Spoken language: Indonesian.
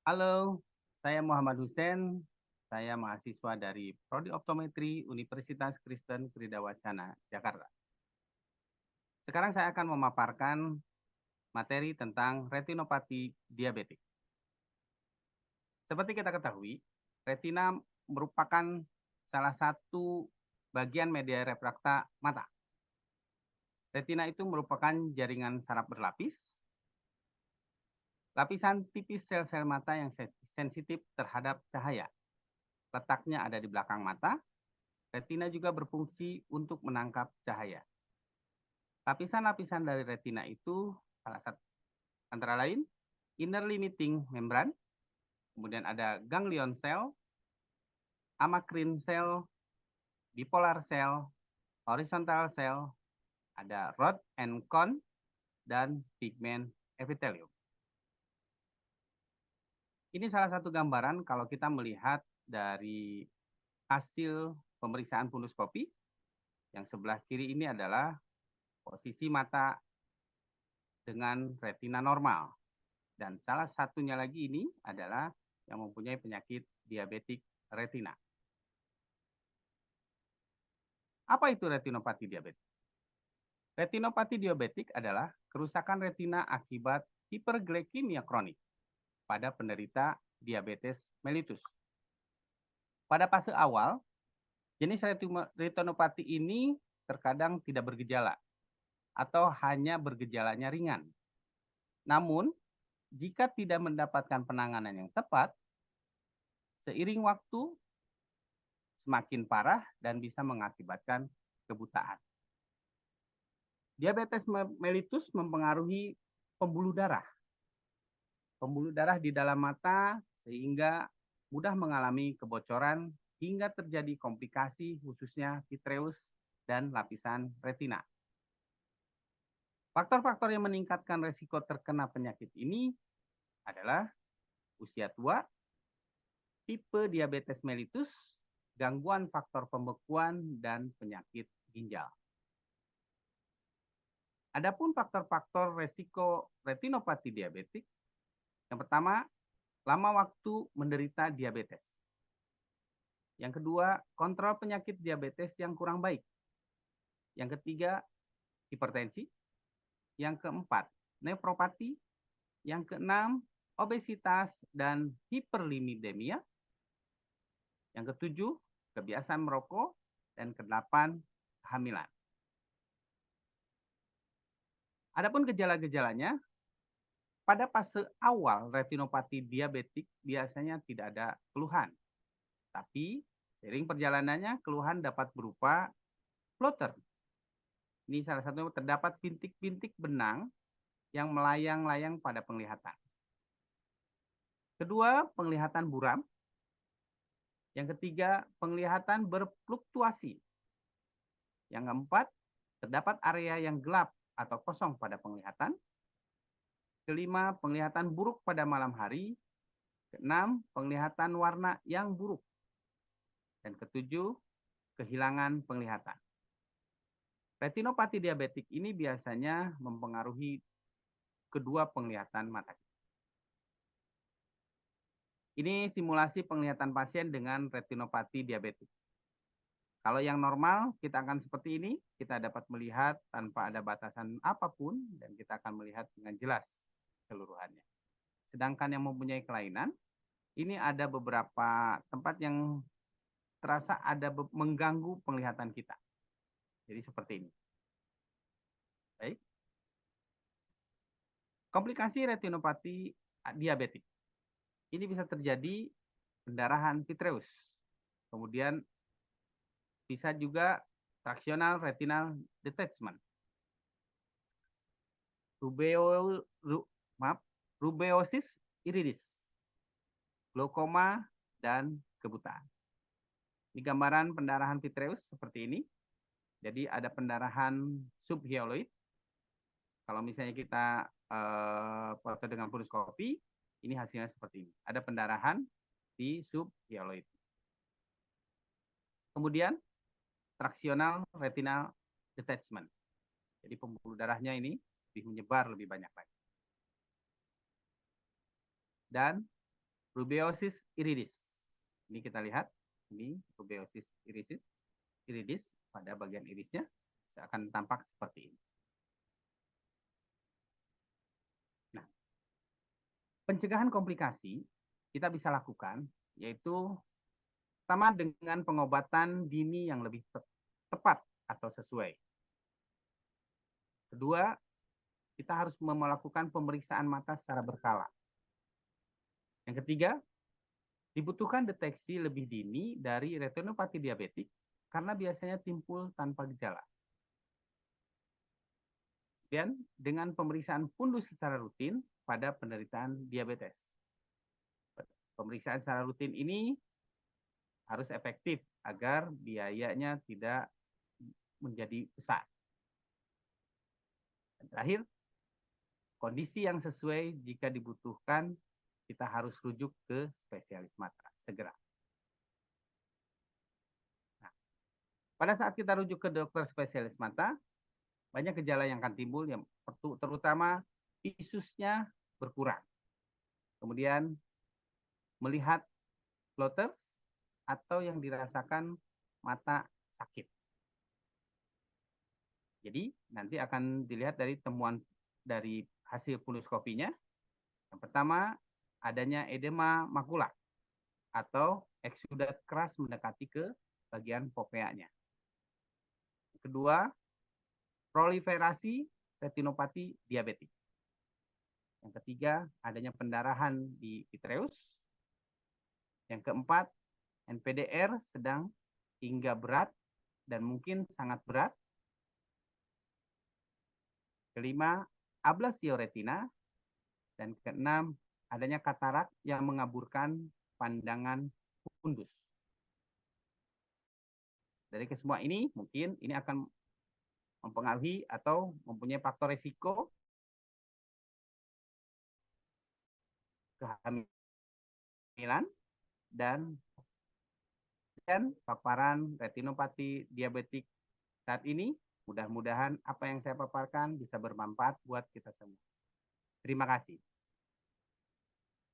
Halo, saya Muhammad Hussein. Saya mahasiswa dari Prodi Optometri Universitas Kristen Tridawacana, Jakarta. Sekarang saya akan memaparkan materi tentang retinopati diabetik. Seperti kita ketahui, retina merupakan salah satu bagian media refrakta mata. Retina itu merupakan jaringan saraf berlapis, lapisan tipis sel-sel mata yang sensitif terhadap cahaya. Letaknya ada di belakang mata. Retina juga berfungsi untuk menangkap cahaya. Lapisan-lapisan dari retina itu salah satu antara lain inner limiting membran, kemudian ada ganglion cell, amacrine cell, bipolar cell, horizontal cell, ada rod and cone, dan pigment epithelium. Ini salah satu gambaran kalau kita melihat dari hasil pemeriksaan funduskopi. Yang sebelah kiri ini adalah posisi mata dengan retina normal. Dan salah satunya lagi ini adalah yang mempunyai penyakit diabetik retina. Apa itu retinopati diabetik? Retinopati diabetik adalah kerusakan retina akibat hiperglikemia kronik pada penderita diabetes mellitus. Pada fase awal, jenis retinopati ini terkadang tidak bergejala atau hanya bergejalanya ringan. Namun, jika tidak mendapatkan penanganan yang tepat, seiring waktu semakin parah dan bisa mengakibatkan kebutaan. Diabetes mellitus mempengaruhi pembuluh darah. Pembuluh darah di dalam mata sehingga mudah mengalami kebocoran hingga terjadi komplikasi khususnya vitreous dan lapisan retina. Faktor-faktor yang meningkatkan resiko terkena penyakit ini adalah usia tua, tipe diabetes mellitus, gangguan faktor pembekuan, dan penyakit ginjal. Adapun faktor-faktor resiko retinopati diabetik, yang pertama, lama waktu menderita diabetes. Yang kedua, kontrol penyakit diabetes yang kurang baik. Yang ketiga, hipertensi. Yang keempat, nefropati. Yang keenam, obesitas dan hiperlipidemia. Yang ketujuh, kebiasaan merokok. Dan kedelapan, kehamilan. Adapun gejala-gejalanya, pada fase awal retinopati diabetik biasanya tidak ada keluhan. Tapi seiring perjalanannya keluhan dapat berupa floater. Ini salah satunya terdapat bintik-bintik benang yang melayang-layang pada penglihatan. Kedua, penglihatan buram. Yang ketiga, penglihatan berfluktuasi. Yang keempat, terdapat area yang gelap atau kosong pada penglihatan. Kelima, penglihatan buruk pada malam hari. Keenam, penglihatan warna yang buruk. Dan ketujuh, kehilangan penglihatan. Retinopati diabetik ini biasanya mempengaruhi kedua penglihatan mata. Ini simulasi penglihatan pasien dengan retinopati diabetik. Kalau yang normal, kita akan seperti ini. Kita dapat melihat tanpa ada batasan apapun, dan kita akan melihat dengan jelas keseluruhannya. Sedangkan yang mempunyai kelainan, ini ada beberapa tempat yang terasa ada mengganggu penglihatan kita. Jadi seperti ini. Baik. Komplikasi retinopati diabetik. Ini bisa terjadi pendarahan vitreous. Kemudian bisa juga tractional retinal detachment. Rubeosis iridis, glaukoma, dan kebutaan. Ini gambaran pendarahan vitreous seperti ini. Jadi ada pendarahan subhyaloid. Kalau misalnya kita foto dengan funduskopi, ini hasilnya seperti ini. Ada pendarahan di subhyaloid. Kemudian tractional retinal detachment. Jadi pembuluh darahnya ini lebih menyebar lebih banyak lagi. Dan rubeosis iridis. Ini kita lihat, ini rubeosis iridis pada bagian irisnya akan tampak seperti ini. Nah, pencegahan komplikasi kita bisa lakukan, yaitu pertama dengan pengobatan dini yang lebih tepat atau sesuai. Kedua, kita harus melakukan pemeriksaan mata secara berkala. Yang ketiga, dibutuhkan deteksi lebih dini dari retinopati diabetik karena biasanya timbul tanpa gejala. Dan dengan pemeriksaan fundus secara rutin pada penderitaan diabetes. Pemeriksaan secara rutin ini harus efektif agar biayanya tidak menjadi besar. Dan terakhir, kondisi yang sesuai jika dibutuhkan, kita harus rujuk ke spesialis mata segera. Nah, pada saat kita rujuk ke dokter spesialis mata, banyak gejala yang akan timbul, yang terutama isusnya berkurang. Kemudian melihat floaters atau yang dirasakan mata sakit. Jadi nanti akan dilihat dari temuan dari hasil funduskopinya. Yang pertama, adanya edema makula atau eksudat keras mendekati ke bagian foveanya. Kedua, proliferasi retinopati diabetik. Yang ketiga, adanya pendarahan di vitreus. Yang keempat, NPDR sedang hingga berat dan mungkin sangat berat. Kelima, ablasio retina. Dan keenam, adanya katarak yang mengaburkan pandangan fundus. Dari kesemua ini, mungkin ini akan mempengaruhi atau mempunyai faktor risiko kehamilan dan paparan retinopati diabetik saat ini. Mudah-mudahan apa yang saya paparkan bisa bermanfaat buat kita semua. Terima kasih.